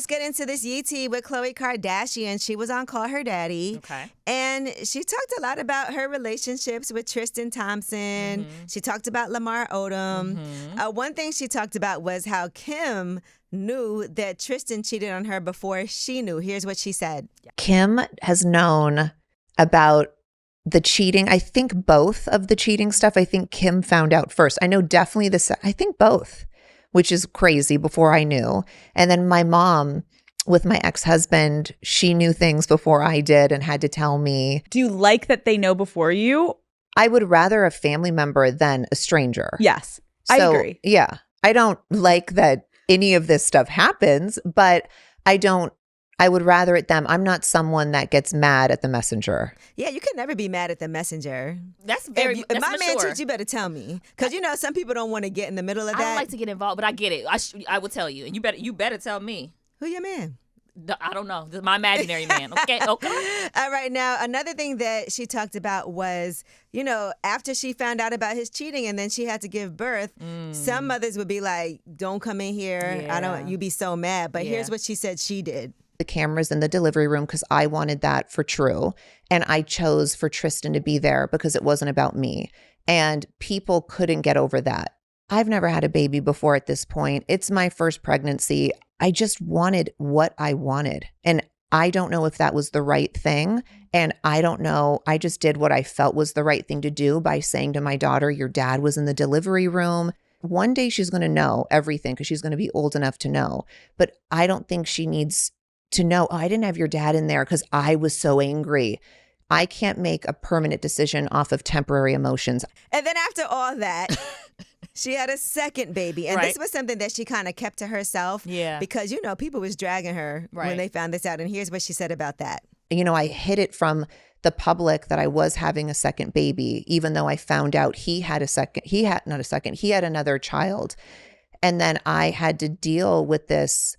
let's get into this Yee tea with Khloe Kardashian. She was on Call Her Daddy. Okay. And she talked a lot about her relationships with Tristan Thompson. She talked about Lamar Odom. One thing she talked about was how Kim knew that Tristan cheated on her before she knew. Here's what she said. Kim has known about the cheating. I think both of the cheating stuff. I think Kim found out first. I know definitely I think both, which is crazy, before I knew. And then my mom with my ex-husband, she knew things before I did and had to tell me. Do you like that they know before you? I would rather a family member than a stranger. Yes, I agree. Yeah. I don't like that any of this stuff happens, but I would rather it them. I'm not someone that gets mad at the messenger. Yeah, you can never be mad at the messenger. That's very. If my man mature. cheats, you better tell me, because some people don't want to get in the middle of that. I don't like to get involved, but I get it. I will tell you, and you better tell me. Who your man? I don't know. My imaginary man. Okay. All right. Now, another thing that she talked about was, after she found out about his cheating and then she had to give birth, some mothers would be like, "Don't come in here. Yeah. You'd be so mad." But here's what she said she did. The cameras in the delivery room because I wanted that for True. And I chose for Tristan to be there because it wasn't about me. And people couldn't get over that. I've never had a baby before at this point. It's my first pregnancy. I just wanted what I wanted. And I don't know if that was the right thing. And I don't know. I just did what I felt was the right thing to do by saying to my daughter, your dad was in the delivery room. One day she's going to know everything because she's going to be old enough to know. But I don't think she needs to know, I didn't have your dad in there because I was so angry. I can't make a permanent decision off of temporary emotions. And then after all that, she had a second baby. And this was something that she kind of kept to herself. Yeah. Because, people was dragging her when they found this out. And here's what she said about that. I hid it from the public that I was having a second baby, even though I found out he had another child. And then I had to deal with this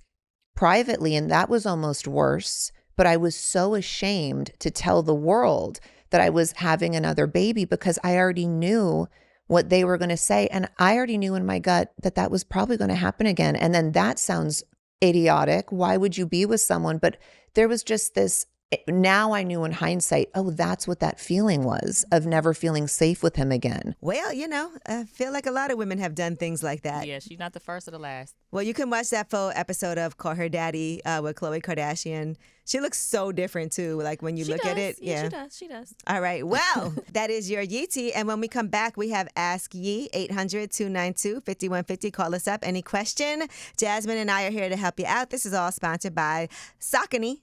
privately, and that was almost worse. But I was so ashamed to tell the world that I was having another baby because I already knew what they were going to say. And I already knew in my gut that that was probably going to happen again. And then that sounds idiotic. Why would you be with someone? But there was just this, now I knew in hindsight, that's what that feeling was of never feeling safe with him again. Well, I feel like a lot of women have done things like that. Yeah, she's not the first or the last. Well, you can watch that full episode of Call Her Daddy with Khloe Kardashian. She looks so different too, like when you look at it. Yeah, she does. All right. Well, that is your Yee tea. And when we come back, we have Ask Yee, 800-292-5150. Call us up. Any question? Jasmine and I are here to help you out. This is all sponsored by Saucony.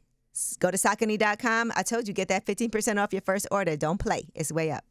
Go to Saucony.com. I told you, get that 15% off your first order. Don't play. It's way up.